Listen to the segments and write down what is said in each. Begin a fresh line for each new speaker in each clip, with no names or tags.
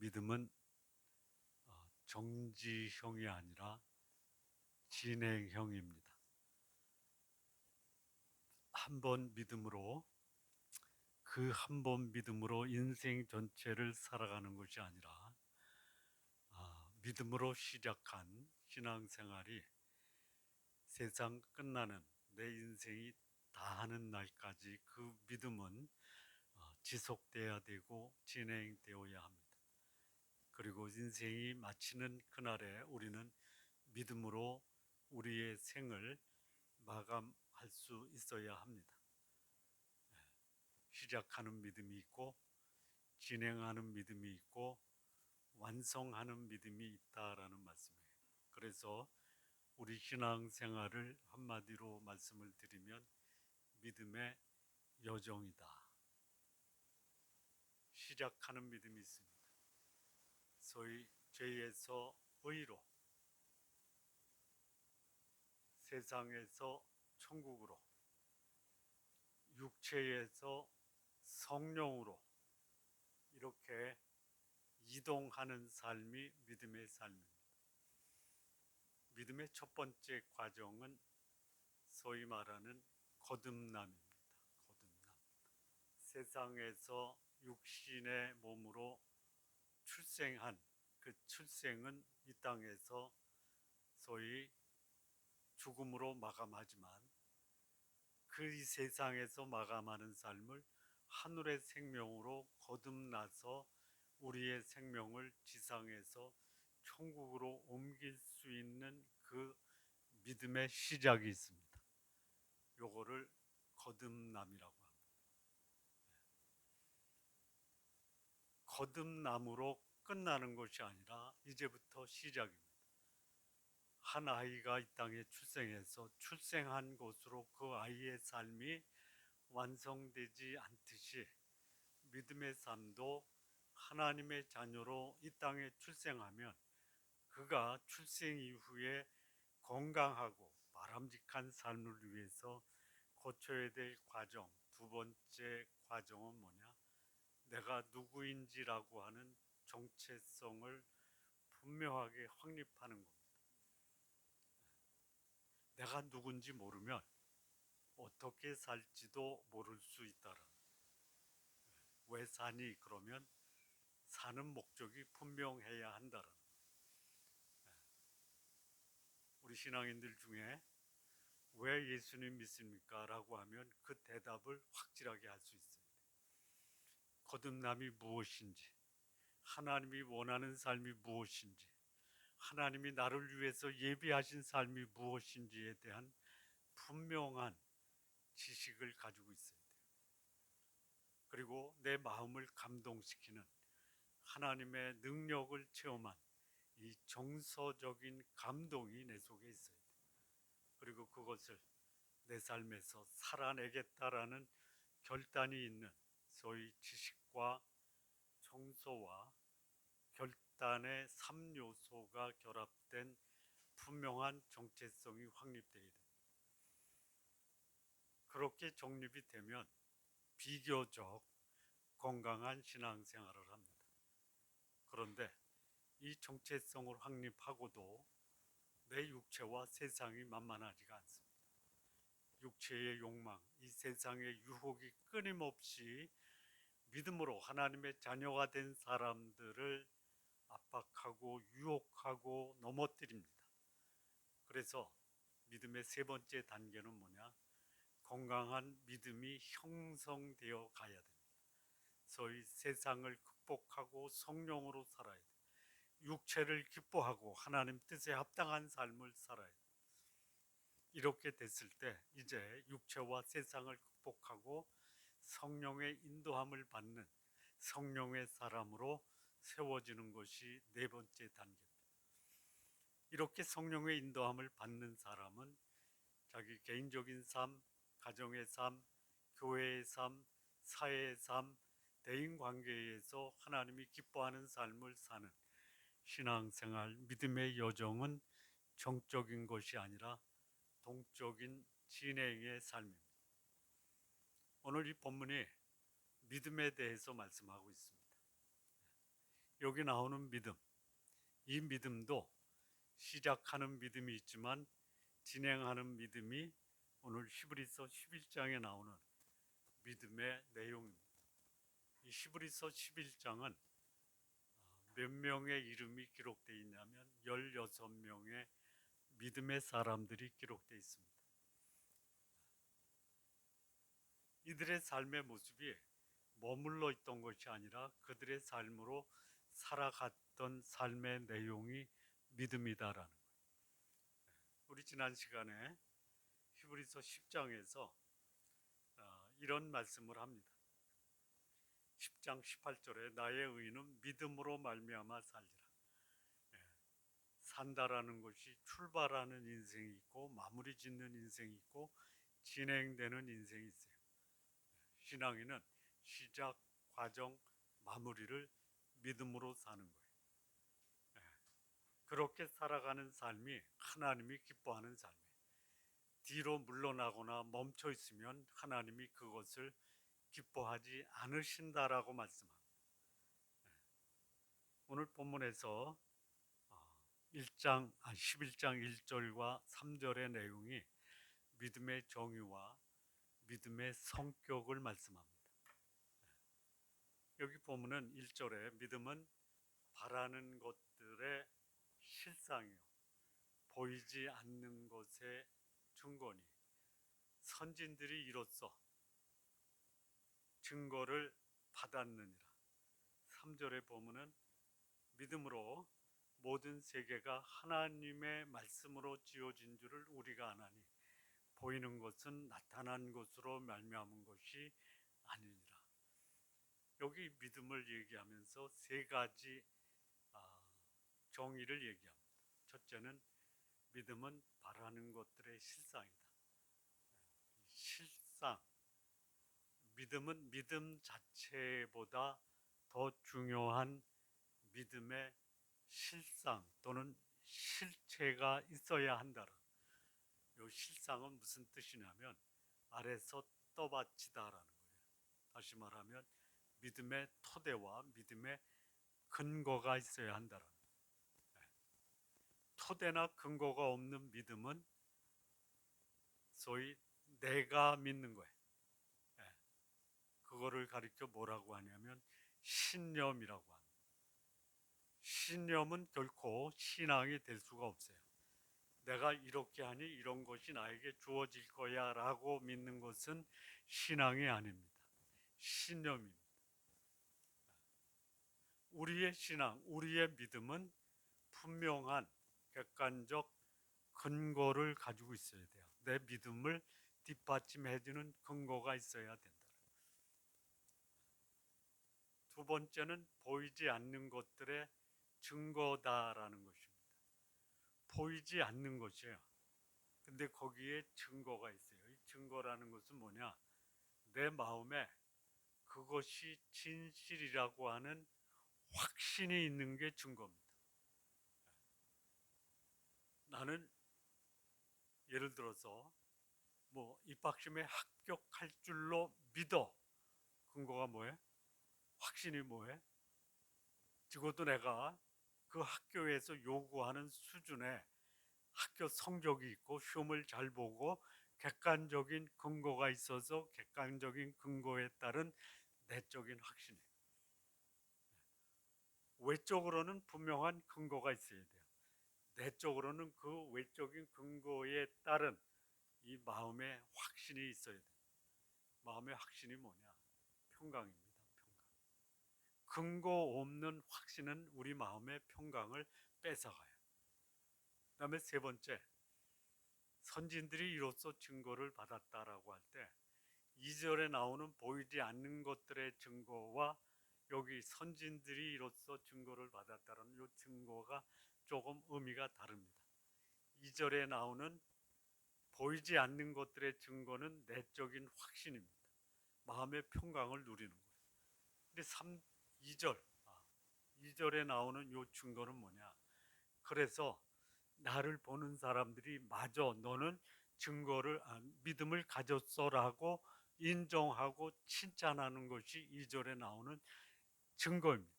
믿음은 정지형이 아니라 진행형입니다. 한 번 믿음으로 그 한 번 믿음으로 인생 전체를 살아가는 것이 아니라 믿음으로 시작한 신앙생활이 세상 끝나는 내 인생이 다하는 날까지 그 믿음은 지속돼야 되고 진행되어야 합니다. 그리고 인생이 마치는 그날에 우리는 믿음으로 우리의 생을 마감할 수 있어야 합니다. 시작하는 믿음이 있고 진행하는 믿음이 있고 완성하는 믿음이 있다라는 말씀이에요. 그래서 우리 신앙생활을 한마디로 말씀을 드리면 믿음의 여정이다. 시작하는 믿음이 있습니다. 소위 죄에서 의로, 세상에서 천국으로, 육체에서 성령으로 이렇게 이동하는 삶이 믿음의 삶입니다. 믿음의 첫 번째 과정은 소위 말하는 거듭남입니다. 거듭남. 세상에서 육신의 몸으로 출생한 그 출생은 이 땅에서 소위 죽음으로 마감하지만 그 이 세상에서 마감하는 삶을 하늘의 생명으로 거듭나서 우리의 생명을 지상에서 천국으로 옮길 수 있는 그 믿음의 시작이 있습니다. 요거를 거듭남이라고 합니다. 거듭남으로 끝나는 것이 아니라 이제부터 시작입니다. 한 아이가 이 땅에 출생해서 출생한 것으로 그 아이의 삶이 완성되지 않듯이 믿음의 삶도 하나님의 자녀로 이 땅에 출생하면 그가 출생 이후에 건강하고 바람직한 삶을 위해서 거쳐야 될 과정, 두 번째 과정은 뭐냐? 내가 누구인지라고 하는 정체성을 분명하게 확립하는 겁니다. 내가 누군지 모르면 어떻게 살지도 모를 수 있다는. 왜 사니? 그러면 사는 목적이 분명해야 한다는. 우리 신앙인들 중에 왜 예수님 믿습니까? 라고 하면 그 대답을 확실하게 할 수 있습니다. 거듭남이 무엇인지, 하나님이 원하는 삶이 무엇인지, 하나님이 나를 위해서 예비하신 삶이 무엇인지에 대한 분명한 지식을 가지고 있어야 돼요. 그리고 내 마음을 감동시키는 하나님의 능력을 체험한 이 정서적인 감동이 내 속에 있어야 돼요. 그리고 그것을 내 삶에서 살아내겠다라는 결단이 있는 소위 지식과 정서와 결단의 3요소가 결합된 분명한 정체성이 확립되어야 됩니다. 그렇게 정립이 되면 비교적 건강한 신앙생활을 합니다. 그런데 이 정체성을 확립하고도 내 육체와 세상이 만만하지가 않습니다. 육체의 욕망, 이 세상의 유혹이 끊임없이 믿음으로 하나님의 자녀가 된 사람들을 압박하고 유혹하고 넘어뜨립니다. 그래서 믿음의 세 번째 단계는 뭐냐? 건강한 믿음이 형성되어 가야 됩니다. 소위 세상을 극복하고 성령으로 살아야 돼요. 육체를 기뻐하고 하나님 뜻에 합당한 삶을 살아야 돼요. 이렇게 됐을 때 이제 육체와 세상을 극복하고 성령의 인도함을 받는 성령의 사람으로 세워지는 것이 네 번째 단계입니다. 이렇게 성령의 인도함을 받는 사람은 자기 개인적인 삶, 가정의 삶, 교회의 삶, 사회의 삶, 대인관계에서 하나님이 기뻐하는 삶을 사는 신앙생활, 믿음의 여정은 정적인 것이 아니라 동적인 진행의 삶입니다. 오늘 이 본문이 믿음에 대해서 말씀하고 있습니다. 여기 나오는 믿음, 이 믿음도 시작하는 믿음이 있지만 진행하는 믿음이 오늘 히브리서 11장에 나오는 믿음의 내용입니다. 이 히브리서 11장은 몇 명의 이름이 기록되어 있냐면 16명의 믿음의 사람들이 기록되어 있습니다. 이들의 삶의 모습이 머물러 있던 것이 아니라 그들의 삶으로 살아갔던 삶의 내용이 믿음이다라는 거예요. 우리 지난 시간에 히브리서 10장에서 이런 말씀을 합니다. 10장 18절에 나의 의는 믿음으로 말미암아 살리라. 산다라는 것이 출발하는 인생이 있고 마무리 짓는 인생이 있고 진행되는 인생이 있어요. 신앙인은 시작, 과정, 마무리를 믿음으로 사는 거예요. 그렇게 살아가는 삶이 하나님이 기뻐하는 삶이에요. 뒤로 물러나거나 멈춰 있으면 하나님이 그것을 기뻐하지 않으신다라고 말씀합니다. 오늘 본문에서 11장 1절과 3절의 내용이 믿음의 정의와 믿음의 성격을 말씀합니다. 여기 보면은 1절에 믿음은 바라는 것들의 실상이요 보이지 않는 것의 증거니 선진들이 이로써 증거를 받았느니라. 3절에 보면은 믿음으로 모든 세계가 하나님의 말씀으로 지어진 줄을 우리가 아나니 보이는 것은 나타난 것으로 말미암은 것이 아니니라. 여기 믿음을 얘기하면서 세 가지 정의를 얘기합니다. 첫째는 믿음은 바라는 것들의 실상이다. 실상, 믿음은 믿음 자체보다 더 중요한 믿음의 실상 또는 실체가 있어야 한다. 이 실상은 무슨 뜻이냐면 아래서 떠받치다라는 거예요. 다시 말하면 믿음의 토대와 믿음의 근거가 있어야 한다라는 거예요. 토대나 근거가 없는 믿음은 소위 내가 믿는 거예요. 그거를 가리켜 뭐라고 하냐면 신념이라고 합니다. 신념은 결코 신앙이 될 수가 없어요. 내가 이렇게 하니 이런 것이 나에게 주어질 거야 라고 믿는 것은 신앙이 아닙니다. 신념입니다. 우리의 신앙, 우리의 믿음은 분명한 객관적 근거를 가지고 있어야 돼요. 내 믿음을 뒷받침해주는 근거가 있어야 된다. 두 번째는 보이지 않는 것들의 증거다라는 것입니다. 보이지 않는 것이에요. 근데 거기에 증거가 있어요. 이 증거라는 것은 뭐냐? 내 마음에 그것이 진실이라고 하는 확신이 있는 게 증거입니다. 나는 예를 들어서 뭐 입학시험에 합격할 줄로 믿어. 근거가 뭐해? 확신이 뭐해? 적어도 내가 그 학교에서 요구하는 수준의 학교 성적이 있고 시험을 잘 보고 객관적인 근거가 있어서 객관적인 근거에 따른 내적인 확신이에요. 외적으로는 분명한 근거가 있어야 돼요. 내적으로는 그 외적인 근거에 따른 이 마음의 확신이 있어야 돼요. 마음의 확신이 뭐냐? 평강입니다. 근거 없는 확신은 우리 마음의 평강을 뺏어가요. 그 다음에 세 번째, 선진들이 이로써 증거를 받았다라고 할 때 2절에 나오는 보이지 않는 것들의 증거와 여기 선진들이 이로써 증거를 받았다는 이 증거가 조금 의미가 다릅니다. 2절에 나오는 보이지 않는 것들의 증거는 내적인 확신입니다. 마음의 평강을 누리는 거예요. 근데 2절에 나오는 이 증거는 뭐냐? 그래서 나를 보는 사람들이 맞아, 너는 믿음을 가졌어라고 인정하고 칭찬하는 것이 2절에 나오는 증거입니다.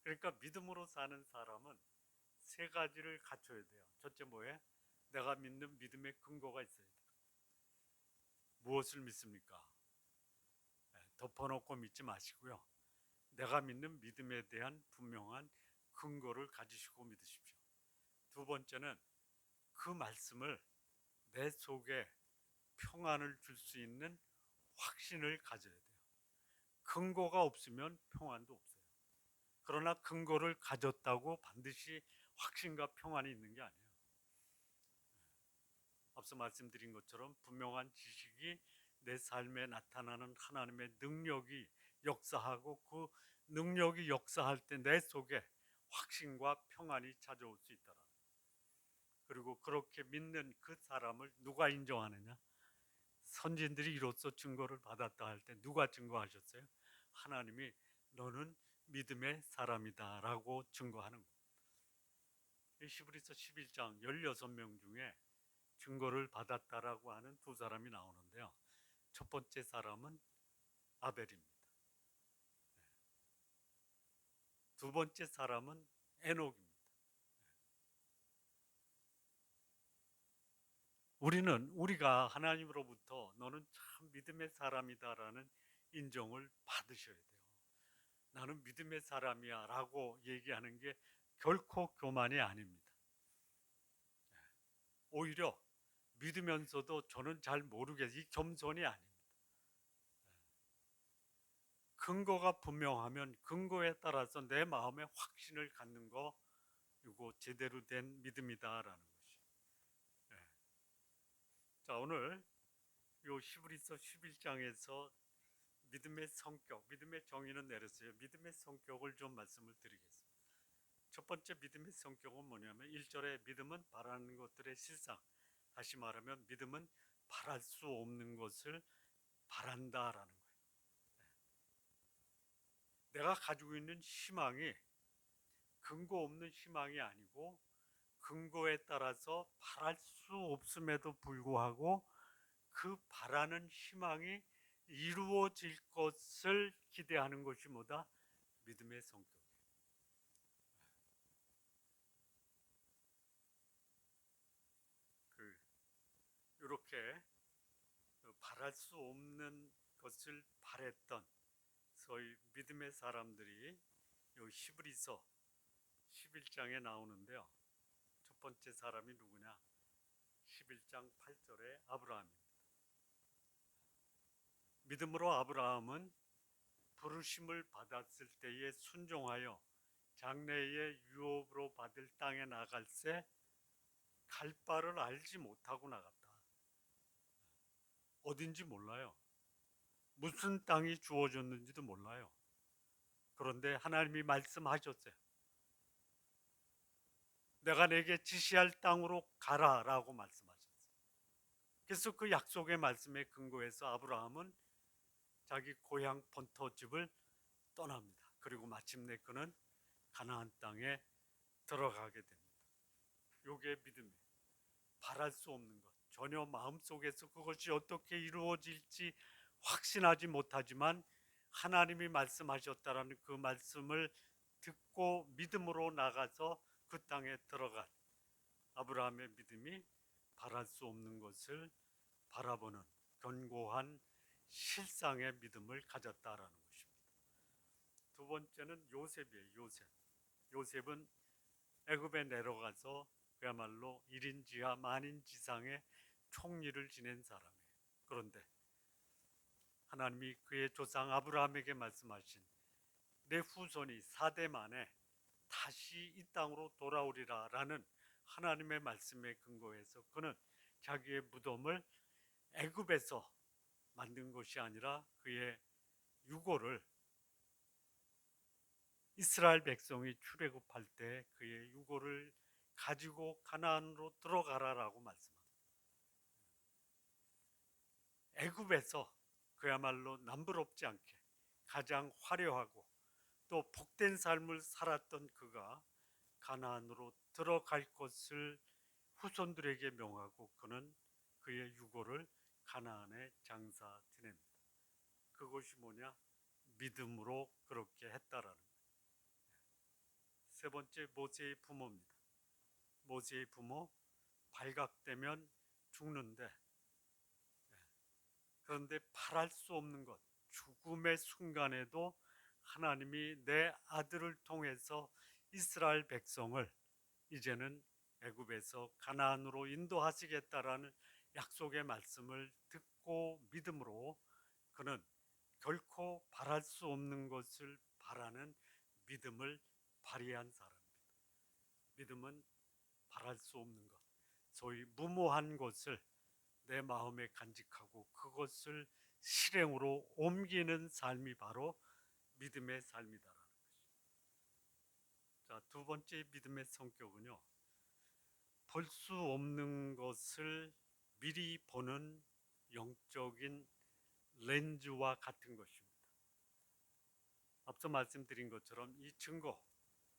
그러니까 믿음으로 사는 사람은 세 가지를 갖춰야 돼요. 첫째 뭐예요? 내가 믿는 믿음의 근거가 있어야 돼요. 무엇을 믿습니까? 덮어놓고 믿지 마시고요. 내가 믿는 믿음에 대한 분명한 근거를 가지시고 믿으십시오. 두 번째는 그 말씀을 내 속에 평안을 줄 수 있는 확신을 가져야 돼요. 근거가 없으면 평안도 없어요. 그러나 근거를 가졌다고 반드시 확신과 평안이 있는 게 아니에요. 앞서 말씀드린 것처럼 분명한 지식이 내 삶에 나타나는 하나님의 능력이 역사하고 그 능력이 역사할 때 내 속에 확신과 평안이 찾아올 수 있더라. 그리고 그렇게 믿는 그 사람을 누가 인정하느냐? 선진들이 이로써 증거를 받았다 할 때 누가 증거하셨어요? 하나님이 너는 믿음의 사람이다 라고 증거하는 거예요. 히브리서 11장 16명 중에 증거를 받았다라고 하는 두 사람이 나오는데요. 첫 번째 사람은 아벨입니다. 두 번째 사람은 에녹입니다. 우리가 하나님으로부터 너는 참 믿음의 사람이다라는 인정을 받으셔야 돼요. 나는 믿음의 사람이야 라고 얘기하는 게 결코 교만이 아닙니다. 오히려 믿으면서도 저는 잘 모르겠어요. 이 겸손이 아닙니다. 근거가 분명하면 근거에 따라서 내 마음에 확신을 갖는 거, 이거 제대로 된 믿음이다라는 것이. 네. 자, 오늘 요 히브리서 11장에서 믿음의 성격, 믿음의 정의는 내렸어요. 믿음의 성격을 좀 말씀을 드리겠습니다. 첫 번째 믿음의 성격은 뭐냐면 1절에 믿음은 바라는 것들의 실상, 다시 말하면 믿음은 바랄 수 없는 것을 바란다라는 거예요. 내가 가지고 있는 희망이 근거 없는 희망이 아니고 근거에 따라서 바랄 수 없음에도 불구하고 그 바라는 희망이 이루어질 것을 기대하는 것이 뭐다? 믿음의 성격이에요. 이렇게 바랄 수 없는 것을 바랬던 소위 믿음의 사람들이 요 히브리서 11장에 나오는데요. 첫 번째 사람이 누구냐? 11장 8절에 아브라함입니다. 믿음으로 아브라함은 부르심을 받았을 때에 순종하여 장래의 유업으로 받을 땅에 나갈새 갈 바를 알지 못하고 나갔다. 어딘지 몰라요. 무슨 땅이 주어졌는지도 몰라요. 그런데 하나님이 말씀하셨어요. 내가 내게 지시할 땅으로 가라라고 말씀하셨어요. 그래서 그 약속의 말씀에 근거해서 아브라함은 자기 고향 본토집을 떠납니다. 그리고 마침내 그는 가나안 땅에 들어가게 됩니다. 요게 믿음이에요. 바랄 수 없는 것, 전혀 마음속에서 그것이 어떻게 이루어질지 확신하지 못하지만 하나님이 말씀하셨다라는 그 말씀을 듣고 믿음으로 나가서 그 땅에 들어간 아브라함의 믿음이 바랄 수 없는 것을 바라보는 견고한 실상의 믿음을 가졌다라는 것입니다. 두 번째는 요셉이에요. 요셉은 애굽에 내려가서 그야말로 1인지하 만인지상의 총리를 지낸 사람이에요. 그런데 하나님이 그의 조상 아브라함에게 말씀하신 내 후손이 4대 만에 다시 이 땅으로 돌아오리라 라는 하나님의 말씀에 근거해서 그는 자기의 무덤을 애굽에서 만든 것이 아니라 그의 유고를 이스라엘 백성이 출애굽할 때 그의 유고를 가지고 가나안으로 들어가라라고 말씀합니다. 애굽에서 그야말로 남부럽지 않게 가장 화려하고 또 복된 삶을 살았던 그가 가나안으로 들어갈 것을 후손들에게 명하고 그는 그의 유고를 가나안에 장사 지냅니다. 그것이 뭐냐? 믿음으로 그렇게 했다라는 거예요. 세 번째, 모세의 부모입니다. 모세의 부모, 발각되면 죽는데, 그런데 바랄 수 없는 것, 죽음의 순간에도 하나님이 내 아들을 통해서 이스라엘 백성을 이제는 애굽에서 가나안으로 인도하시겠다라는 약속의 말씀을 듣고 믿음으로 그는 결코 바랄 수 없는 것을 바라는 믿음을 발휘한 사람입니다. 믿음은 바랄 수 없는 것, 소위 무모한 것을 내 마음에 간직하고 그것을 실행으로 옮기는 삶이 바로 믿음의 삶이다라는 것입니다. 자, 두 번째 믿음의 성격은요, 볼 수 없는 것을 미리 보는 영적인 렌즈와 같은 것입니다. 앞서 말씀드린 것처럼 이 증거,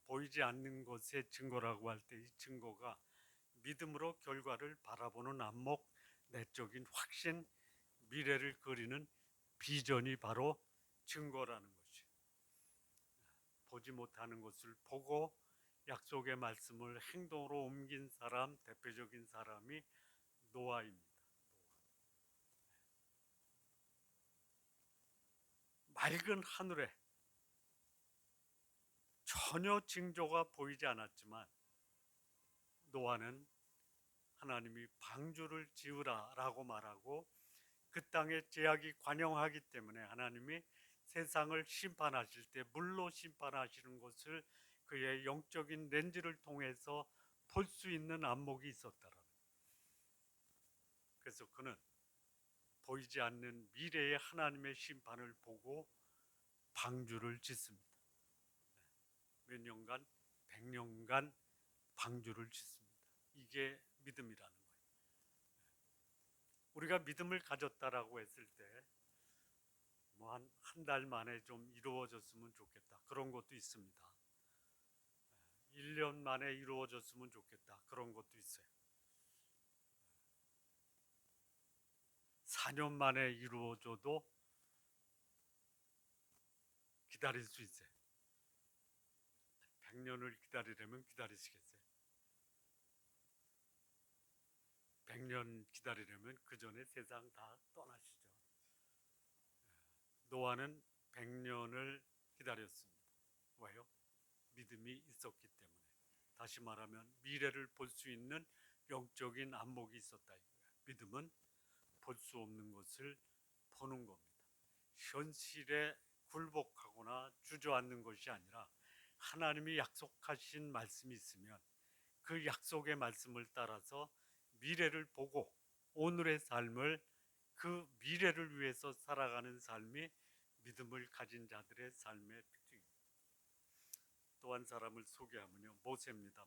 보이지 않는 것의 증거라고 할 때 이 증거가 믿음으로 결과를 바라보는 안목, 내적인 확신, 미래를 그리는 비전이 바로 증거라는 것이. 보지 못하는 것을 보고 약속의 말씀을 행동으로 옮긴 사람, 대표적인 사람이 노아입니다. 맑은 하늘에 전혀 징조가 보이지 않았지만 노아는 하나님이 방주를 지으라라고 말하고 그 땅에 죄악이 관영하기 때문에 하나님이 세상을 심판하실 때 물로 심판하시는 것을 그의 영적인 렌즈를 통해서 볼 수 있는 안목이 있었다라는. 그래서 그는 보이지 않는 미래의 하나님의 심판을 보고 방주를 짓습니다. 몇 년간, 100년간 방주를 짓습니다. 이게 믿음이라는 거예요. 우리가 믿음을 가졌다라고 했을 때 뭐 한 달 만에 좀 이루어졌으면 좋겠다. 그런 것도 있습니다. 1년 만에 이루어졌으면 좋겠다. 그런 것도 있어요. 4년 만에 이루어져도 기다릴 수 있어요. 100년을 기다리려면 기다리시겠어요? 100년 기다리려면 그 전에 세상 다 떠나시죠. 노아는 100년을 기다렸습니다. 왜요? 믿음이 있었기 때문에. 다시 말하면 미래를 볼 수 있는 영적인 안목이 있었다 이거예요. 믿음은 볼 수 없는 것을 보는 겁니다. 현실에 굴복하거나 주저앉는 것이 아니라 하나님이 약속하신 말씀이 있으면 그 약속의 말씀을 따라서 미래를 보고 오늘의 삶을 그 미래를 위해서 살아가는 삶이 믿음을 가진 자들의 삶의 특징입니다. 또 한 사람을 소개하면요, 모세입니다.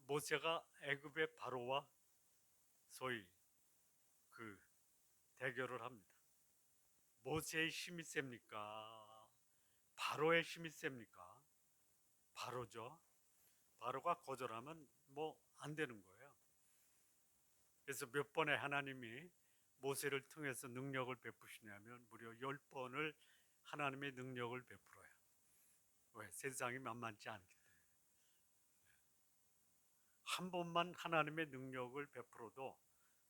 모세가 애굽의 바로와 소위 그 대결을 합니다. 모세의 힘이 셉니까? 바로의 힘이 셉니까? 바로죠. 바로가 거절하면 뭐 안 되는 거예요. 그래서 몇 번에 하나님이 모세를 통해서 능력을 베푸시냐면 무려 10번을 하나님의 능력을 베풀어요. 왜? 세상이 만만치 않기 때문에. 한 번만 하나님의 능력을 베풀어도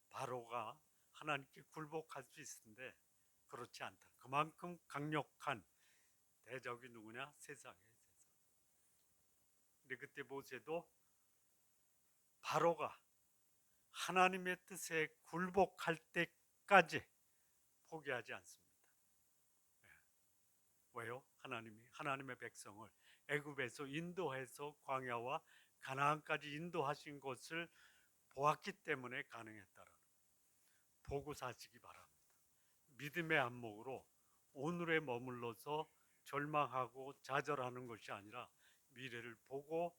바로가 하나님께 굴복할 수 있는데 그렇지 않다. 그만큼 강력한 대적이 누구냐? 세상이에요. 근데 그때 모세도 바로가 하나님의 뜻에 굴복할 때까지 포기하지 않습니다. 왜요? 하나님의 백성을 애굽에서 인도해서 광야와 가나안까지 인도하신 것을 보았기 때문에 가능했다라는 보고 사시기 바랍니다. 믿음의 안목으로 오늘에 머물러서 절망하고 좌절하는 것이 아니라 미래를 보고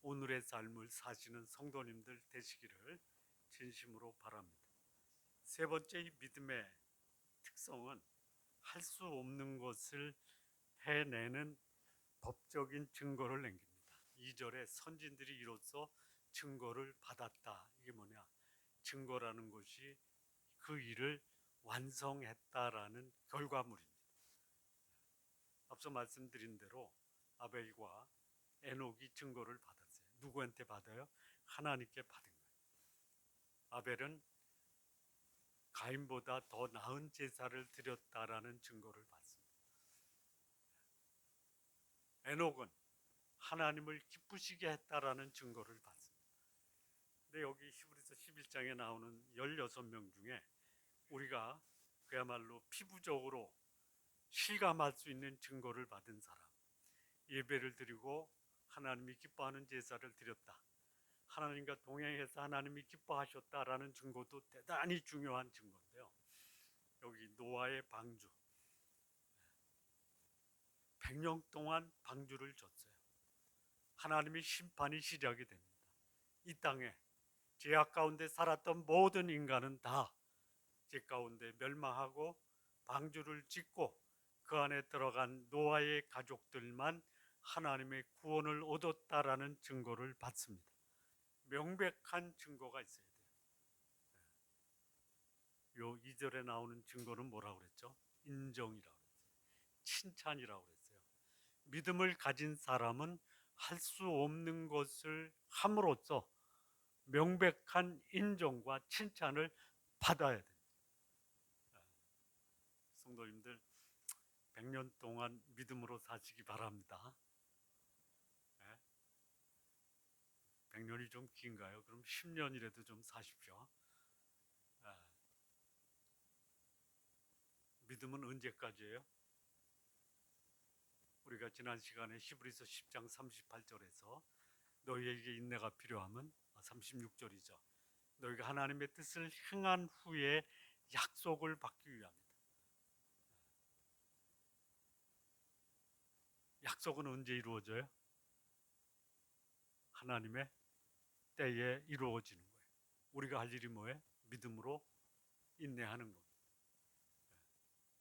오늘의 삶을 사시는 성도님들 되시기를 진심으로 바랍니다. 세 번째 믿음의 특성은 할 수 없는 것을 해내는 법적인 증거를 남깁니다. 2절에 선진들이 이로써 증거를 받았다. 이게 뭐냐? 증거라는 것이 그 일을 완성했다라는 결과물입니다. 앞서 말씀드린 대로 아벨과 에녹이 증거를 받았어요. 누구한테 받아요? 하나님께 받은 거예요. 아벨은 가인보다 더 나은 제사를 드렸다라는 증거를 받습니다. 에녹은 하나님을 기쁘시게 했다라는 증거를 받습니다. 근데 여기 히브리서 11장에 나오는 16명 중에 우리가 그야말로 피부적으로 실감할 수 있는 증거를 받은 사람, 예배를 드리고 하나님이 기뻐하는 제사를 드렸다, 하나님과 동행해서 하나님이 기뻐하셨다라는 증거도 대단히 중요한 증거인데요. 여기 노아의 방주, 100년 동안 방주를 줬어요. 하나님의 심판이 시작이 됩니다. 이 땅에 죄악 가운데 살았던 모든 인간은 다 죄 가운데 멸망하고 방주를 짓고 그 안에 들어간 노아의 가족들만 하나님의 구원을 얻었다라는 증거를 받습니다. 명백한 증거가 있어야 돼요. 요 2절에 나오는 증거는 뭐라고 그랬죠? 인정이라고 그랬어요. 칭찬이라고 그랬어요. 믿음을 가진 사람은 할 수 없는 것을 함으로써 명백한 인정과 칭찬을 받아야 됩니다. 성도님들, 100년 동안 믿음으로 사시기 바랍니다. 100년이 좀 긴가요? 그럼 10년이라도 좀 사십시오. 믿음은 언제까지예요? 우리가 지난 시간에 히브리서 10장 38절에서 너희에게 인내가 필요하면 36절이죠. 너희가 하나님의 뜻을 행한 후에 약속을 받기 위함이다. 약속은 언제 이루어져요? 하나님의 때에 이루어지는 거예요. 우리가 할 일이 뭐예요? 믿음으로 인내하는 겁니다.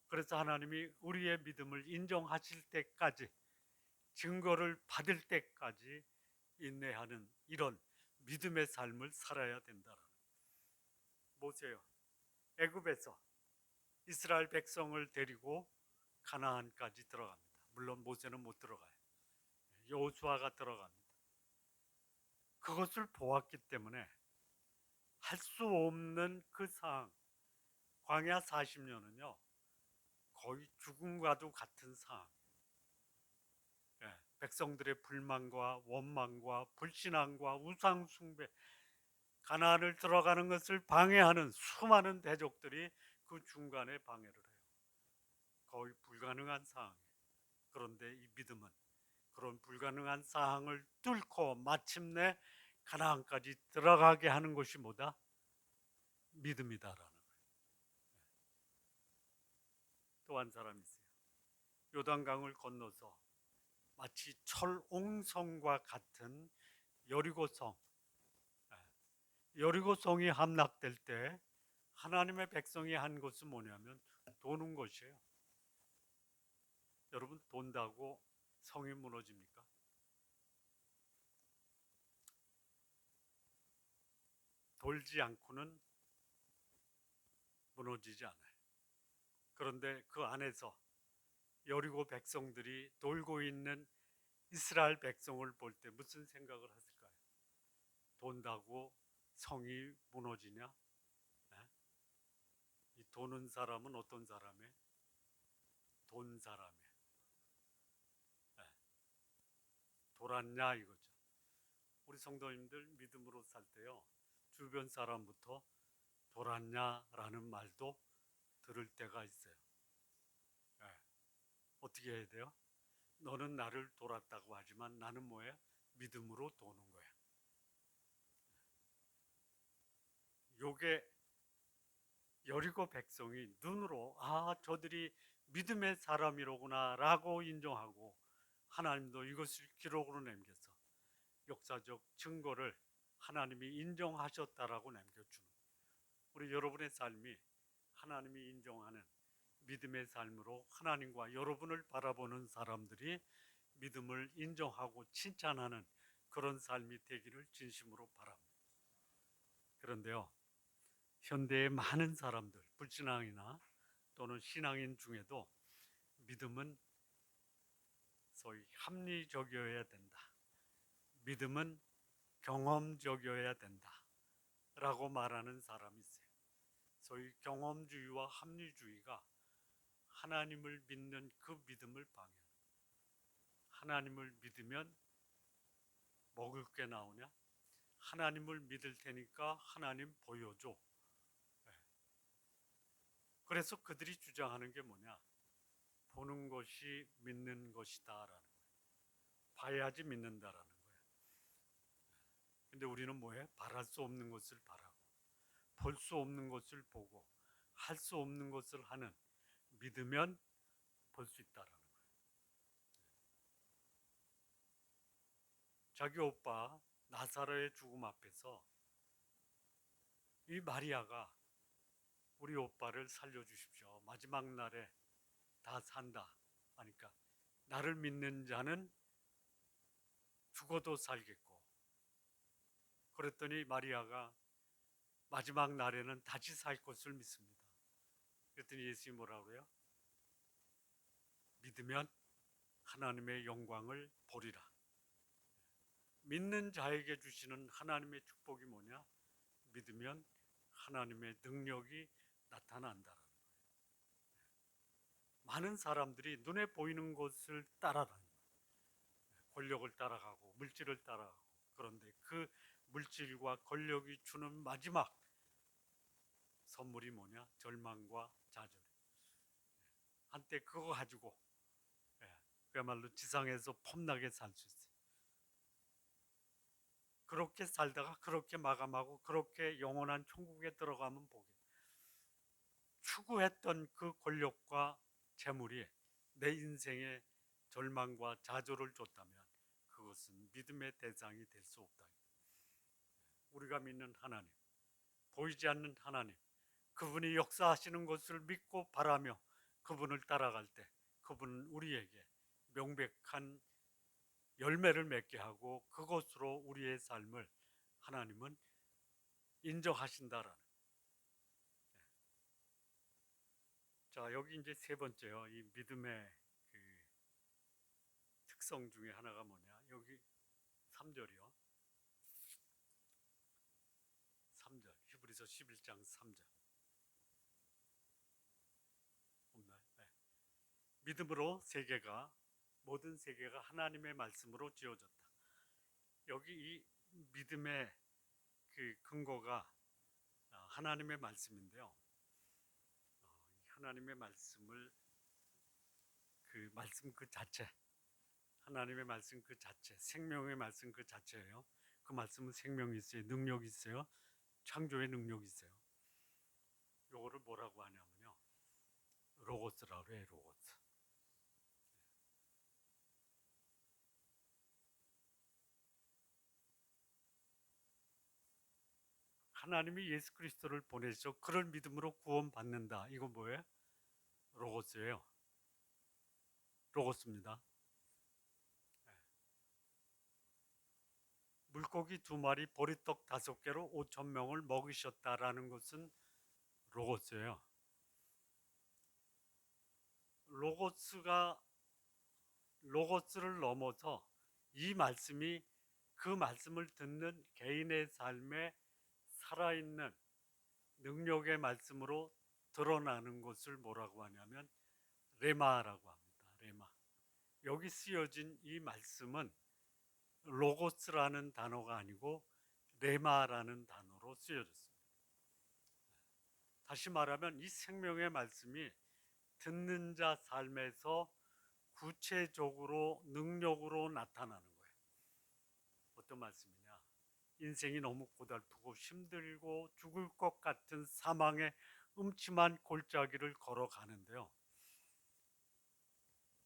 그래서 하나님이 우리의 믿음을 인정하실 때까지, 증거를 받을 때까지 인내하는 이런 믿음의 삶을 살아야 된다는 거예요. 보세요. 애굽에서 이스라엘 백성을 데리고 가나안까지 들어갑니다. 물론 모세는 못 들어가요. 여호수아가 들어갑니다. 그것을 보았기 때문에 할 수 없는 그 상황, 광야 40년은요 거의 죽음과도 같은 상황. 백성들의 불만과 원망과 불신앙과 우상 숭배, 가나안을 들어가는 것을 방해하는 수많은 대적들이 그 중간에 방해를 해요. 거의 불가능한 상황이에요. 그런데 이 믿음은 그런 불가능한 상황을 뚫고 마침내 가나안까지 들어가게 하는 것이 뭐다? 믿음이다라는 거예요. 또 한 사람이 있어요. 요단강을 건너서 마치 철옹성과 같은 여리고성, 여리고성이 함락될 때 하나님의 백성이 한 것은 뭐냐면 도는 것이에요. 여러분, 돈다고 성이 무너집니까? 돌지 않고는 무너지지 않아요. 그런데 그 안에서 여리고 백성들이 돌고 있는 이스라엘 백성을 볼 때 무슨 생각을 했을까요? 돈다고 성이 무너지냐? 이 도는 사람은 어떤 사람이에요? 돈 사람이에요. 돌았냐 이거죠. 우리 성도님들 믿음으로 살 때요, 주변 사람부터 돌았냐라는 말도 들을 때가 있어요. 어떻게 해야 돼요? 너는 나를 돌았다고 하지만 나는 뭐예요? 믿음으로 도는 거야. 요게 여리고 백성이 눈으로 저들이 믿음의 사람이로구나 라고 인정하고, 하나님도 이것을 기록으로 남겨서 역사적 증거를 하나님이 인정하셨다라고 남겨주는, 우리 여러분의 삶이 하나님이 인정하는 믿음의 삶으로 하나님과 여러분을 바라보는 사람들이 믿음을 인정하고 칭찬하는 그런 삶이 되기를 진심으로 바랍니다. 그런데요, 현대의 많은 사람들, 불신앙이나 또는 신앙인 중에도 믿음은 소위 합리적이어야 된다. 믿음은 경험적이어야 된다. 라고 말하는 사람이 있어요. 소위 경험주의와 합리주의가 하나님을 믿는 그 믿음을 방해해요. 하나님을 믿으면 먹을 게 나오냐? 하나님을 믿을 테니까 하나님 보여줘. 네. 그래서 그들이 주장하는 게 뭐냐? 보는 것이 믿는 것이다라는 거예요. 봐야지 믿는다라는 거예요. 근데 우리는 뭐해? 바랄 수 없는 것을 바라고, 볼 수 없는 것을 보고, 할 수 없는 것을 하는, 믿으면 볼 수 있다라는 거예요. 자기 오빠 나사로의 죽음 앞에서 이 마리아가 우리 오빠를 살려주십시오. 마지막 날에 다 산다 하니까 나를 믿는 자는 죽어도 살겠고, 그랬더니 마리아가 마지막 날에는 다시 살 것을 믿습니다. 그랬더니 예수님이 뭐라고 그래요? 믿으면 하나님의 영광을 보리라. 믿는 자에게 주시는 하나님의 축복이 뭐냐? 믿으면 하나님의 능력이 나타난다라는 거예요. 많은 사람들이 눈에 보이는 것을 따라다니는 거예요. 권력을 따라가고 물질을 따라가고, 그런데 그 물질과 권력이 주는 마지막 선물이 뭐냐? 절망과 좌절. 한때 그거 가지고 그야말로 지상에서 폼나게 살 수 있어요. 그렇게 살다가 그렇게 마감하고 그렇게 영원한 천국에 들어가면 보게. 추구했던 그 권력과 재물이 내 인생에 절망과 좌절을 줬다면 그것은 믿음의 대상이 될 수 없다. 우리가 믿는 하나님, 보이지 않는 하나님, 그분이 역사하시는 것을 믿고 바라며 그분을 따라갈 때 그분은 우리에게 명백한 열매를 맺게 하고 그것으로 우리의 삶을 하나님은 인정하신다라는. 자, 여기 이제 세 번째요. 이 믿음의 그 특성 중에 하나가 뭐냐? 여기 3절이요. 3절. 히브리서 11장 3절. 없나요? 네. 믿음으로 세계가, 모든 세계가 하나님의 말씀으로 지어졌다. 여기 이 믿음의 그 근거가 하나님의 말씀인데요. 하나님의 말씀을, 그 말씀 그 자체, 하나님의 말씀 그 자체, 생명의 말씀 그 자체예요. 그 말씀은 생명이 있어요. 능력이 있어요. 창조의 능력이 있어요. 요거를 뭐라고 하냐면요, 로고스라고 해요. 로고스. 하나님이 예수 그리스도를 보내셔 그를 믿음으로 구원받는다. 이건 뭐예요? 로고스예요. 로고스입니다. 물고기 2마리, 보리떡 5개로 5,000명을 먹이셨다라는 것은 로고스예요. 로고스를 넘어서 이 말씀이 그 말씀을 듣는 개인의 삶에 살아있는 능력의 말씀으로 드러나는 것을 뭐라고 하냐면 레마라고 합니다. 레마. 여기 쓰여진 이 말씀은 로고스라는 단어가 아니고 레마라는 단어로 쓰여졌습니다. 다시 말하면 이 생명의 말씀이 듣는 자 삶에서 구체적으로 능력으로 나타나는 거예요. 어떤 말씀이냐? 인생이 너무 고달프고 힘들고 죽을 것 같은 사망의 음침한 골짜기를 걸어가는데요,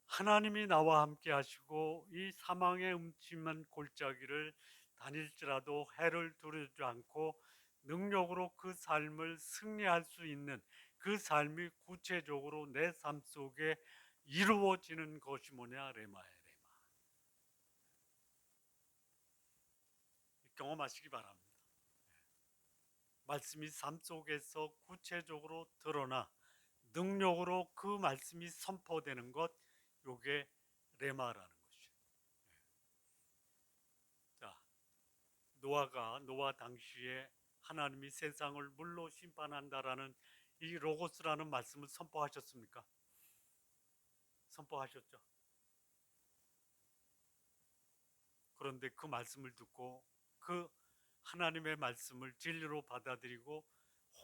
하나님이 나와 함께 하시고 이 사망의 음침한 골짜기를 다닐지라도 해를 두르지 않고 능력으로 그 삶을 승리할 수 있는 그 삶이 구체적으로 내 삶 속에 이루어지는 것이 뭐냐? 레마예요. 레마. 경험하시기 바랍니다. 말씀이 삶 속에서 구체적으로 드러나 능력으로 그 말씀이 선포되는 것, 요게 레마라는 것입니다. 노아 당시에 하나님이 세상을 물로 심판한다라는 이 로고스라는 말씀을 선포하셨습니까? 선포하셨죠. 그런데 그 말씀을 듣고 그 하나님의 말씀을 진리로 받아들이고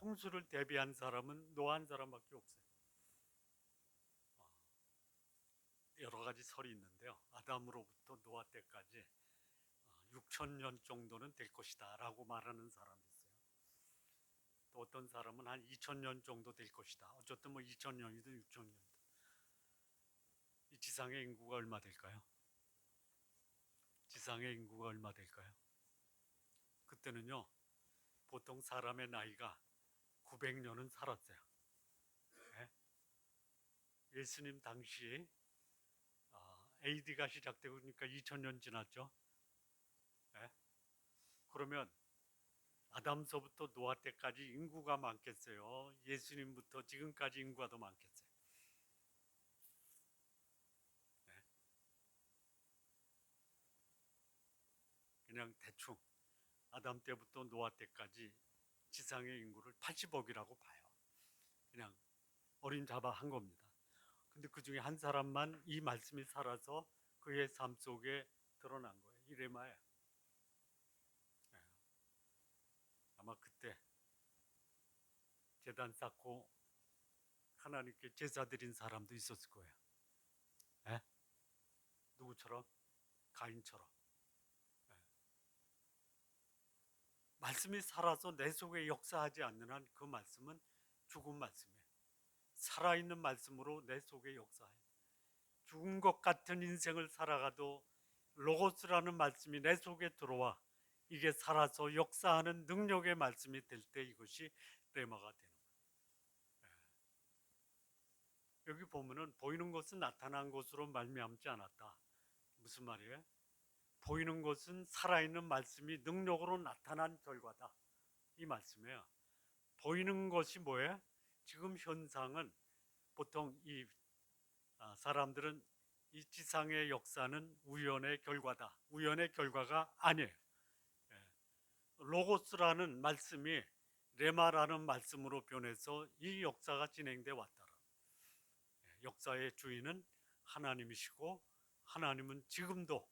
홍수를 대비한 사람은 노아 한 사람밖에 없어요. 여러 가지 설이 있는데요. 아담으로부터 노아 때까지 6천 년 정도는 될 것이다 라고 말하는 사람이 있어요. 또 어떤 사람은 한 2천 년 정도 될 것이다. 어쨌든 뭐 2천 년이든 6천 년이든. 이 지상의 인구가 얼마 될까요? 지상의 인구가 얼마 될까요? 그때는요, 보통 사람의 나이가 900년은 살았어요. 예? 예수님 당시 AD가 시작되고 그러니까 2000년 지났죠. 예? 그러면 아담서부터 노아 때까지 인구가 많겠어요? 예수님부터 지금까지 인구가 더 많겠어요? 예? 그냥 대충 아담 때부터 노아 때까지 지상의 인구를 80억이라고 봐요. 그냥 어림잡아 한 겁니다. 근데 그 중에 한 사람만 이 말씀이 살아서 그의 삶 속에 드러난 거예요. 이레마야. 예. 아마 그때 제단 쌓고 하나님께 제사 드린 사람도 있었을 거예요. 예? 누구처럼? 가인처럼. 예. 말씀이 살아서 내 속에 역사하지 않는 한 그 말씀은 죽은 말씀이에요. 살아있는 말씀으로 내 속에 역사해요. 죽은 것 같은 인생을 살아가도 로고스라는 말씀이 내 속에 들어와 이게 살아서 역사하는 능력의 말씀이 될 때 이것이 레마가 되는 거예요. 여기 보면은 보이는 것은 나타난 것으로 말미암지 않았다. 무슨 말이에요? 보이는 것은 살아있는 말씀이 능력으로 나타난 결과다. 이 말씀이에요. 보이는 것이 뭐예요? 지금 현상은 보통 이 사람들은 이 지상의 역사는 우연의 결과다. 우연의 결과가 아니에요. 예. 로고스라는 말씀이 레마라는 말씀으로 변해서 이 역사가 진행돼 왔다. 예. 역사의 주인은 하나님이시고 하나님은 지금도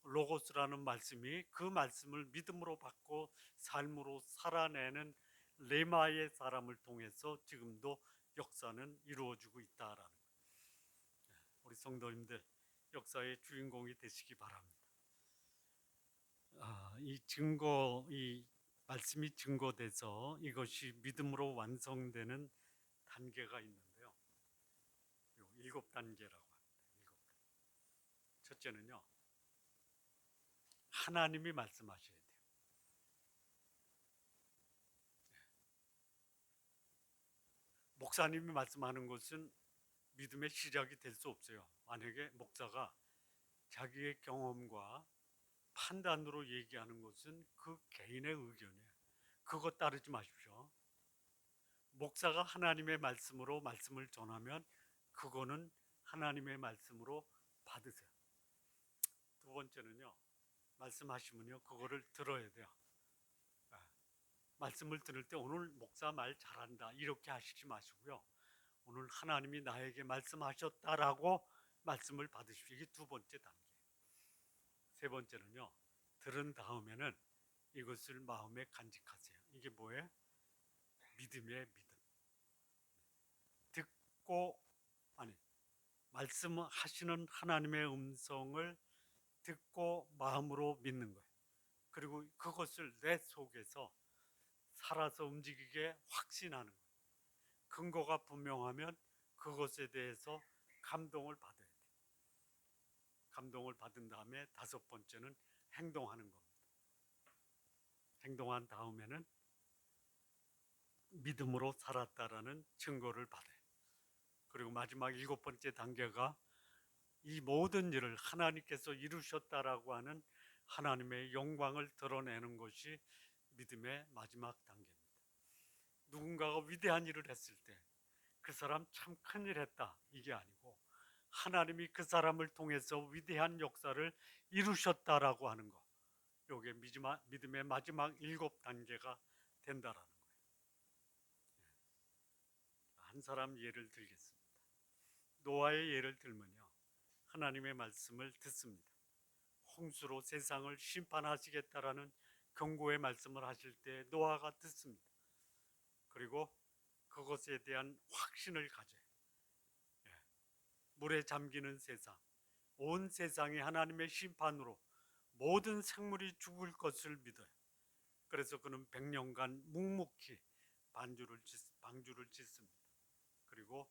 로고스라는 말씀이 그 말씀을 믿음으로 받고 삶으로 살아내는 레마의 사람을 통해서 지금도 역사는 이루어지고 있다라는 거예요. 우리 성도님들 역사의 주인공이 되시기 바랍니다. 이 증거, 이 말씀이 증거돼서 이것이 믿음으로 완성되는 단계가 있는데요. 7단계라고 합니다. 7단계. 첫째는요, 하나님이 말씀하셔야 돼요. 목사님이 말씀하는 것은 믿음의 시작이 될 수 없어요. 만약에 목사가 자기의 경험과 판단으로 얘기하는 것은 그 개인의 의견이에요. 그거 따르지 마십시오. 목사가 하나님의 말씀으로 말씀을 전하면 그거는 하나님의 말씀으로 받으세요. 두 번째는요, 말씀하시면요, 그거를 들어야 돼요. 말씀을 들을 때 오늘 목사 말 잘한다 이렇게 하시지 마시고요. 오늘 하나님이 나에게 말씀하셨다라고 말씀을 받으십시오. 이게 두 번째 단계. 세 번째는요, 들은 다음에는 이것을 마음에 간직하세요. 이게 뭐예요? 믿음의 믿음. 듣고 아니 말씀하시는 하나님의 음성을 듣고 마음으로 믿는 거예요. 그리고 그것을 내 속에서 살아서 움직이게 확신하는 거예요. 근거가 분명하면 그것에 대해서 감동을 받아야 돼요. 감동을 받은 다음에 다섯 번째는 행동하는 겁니다. 행동한 다음에는 믿음으로 살았다라는 증거를 받아요. 그리고 마지막 일곱 번째 단계가 이 모든 일을 하나님께서 이루셨다라고 하는 하나님의 영광을 드러내는 것이 믿음의 마지막 단계입니다. 누군가가 위대한 일을 했을 때 그 사람 참 큰일 했다 이게 아니고 하나님이 그 사람을 통해서 위대한 역사를 이루셨다라고 하는 것, 요게 믿음의 마지막 7단계가 된다라는 거예요. 한 사람 예를 들겠습니다. 노아의 예를 들면요, 하나님의 말씀을 듣습니다. 홍수로 세상을 심판하시겠다라는 경고의 말씀을 하실 때 노아가 듣습니다. 그리고 그것에 대한 확신을 가져요. 물에 잠기는 세상, 온 세상이 하나님의 심판으로 모든 생물이 죽을 것을 믿어요. 그래서 그는 100년간 묵묵히 방주를 짓습니다. 그리고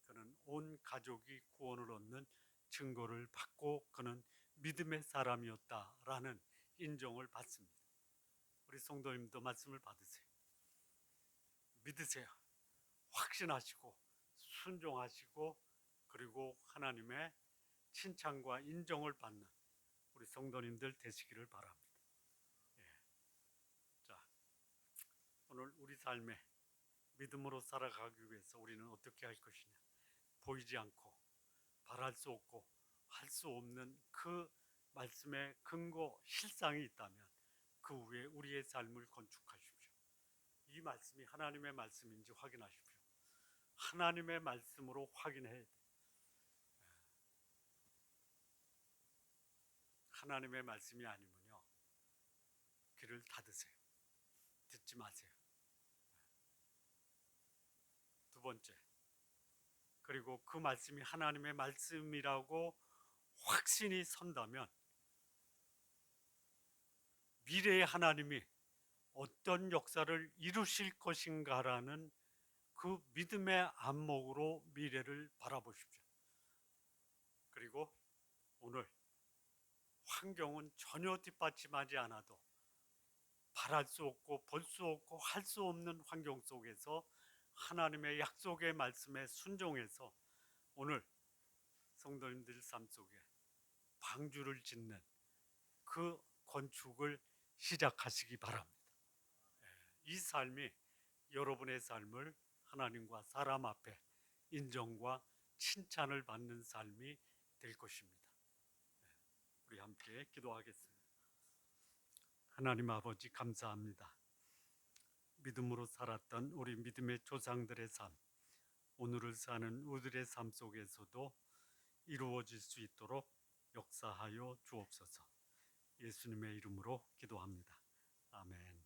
그는 온 가족이 구원을 얻는 증거를 받고 그는 믿음의 사람이었다라는 인정을 받습니다. 우리 성도님도 말씀을 받으세요. 믿으세요. 확신하시고 순종하시고 그리고 하나님의 칭찬과 인정을 받는 우리 성도님들 되시기를 바랍니다. 예. 자, 오늘 우리 삶에 믿음으로 살아가기 위해서 우리는 어떻게 할 것이냐? 보이지 않고 바랄 수 없고 할 수 없는 그 말씀의 근거 실상이 있다면 그 위에 우리의 삶을 건축하십시오. 이 말씀이 하나님의 말씀인지 확인하십시오. 하나님의 말씀으로 확인해야 돼요. 하나님의 말씀이 아니면요, 귀를 닫으세요. 듣지 마세요. 두 번째, 그리고 그 말씀이 하나님의 말씀이라고 확신이 선다면 미래의 하나님이 어떤 역사를 이루실 것인가라는 그 믿음의 안목으로 미래를 바라보십시오. 그리고 오늘 환경은 전혀 뒷받침하지 않아도 바랄 수 없고 볼 수 없고 할 수 없는 환경 속에서 하나님의 약속의 말씀에 순종해서 오늘 성도님들 삶 속에 방주를 짓는 그 건축을 시작하시기 바랍니다. 이 삶이 여러분의 삶을 하나님과 사람 앞에 인정과 칭찬을 받는 삶이 될 것입니다. 우리 함께 기도하겠습니다. 하나님 아버지 감사합니다. 믿음으로 살았던 우리 믿음의 조상들의 삶, 오늘을 사는 우리들의 삶 속에서도 이루어질 수 있도록 역사하여 주옵소서. 예수님의 이름으로 기도합니다. 아멘.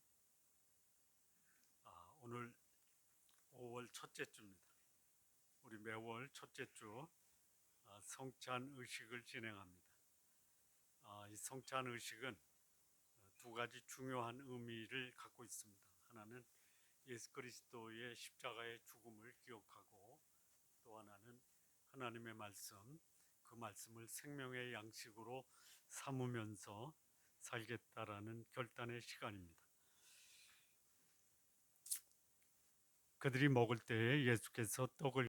오늘 5월 첫째 주입니다. 우리 매월 첫째 주 성찬 의식을 진행합니다. 이 성찬 의식은 두 가지 중요한 의미를 갖고 있습니다. 하나는 예수 그리스도의 십자가의 죽음을 기억하고, 또 하나는 하나님의 말씀, 그 말씀을 생명의 양식으로 삼으면서 살겠다라는 결단의 시간입니다. 그들이 먹을 때에 예수께서 떡을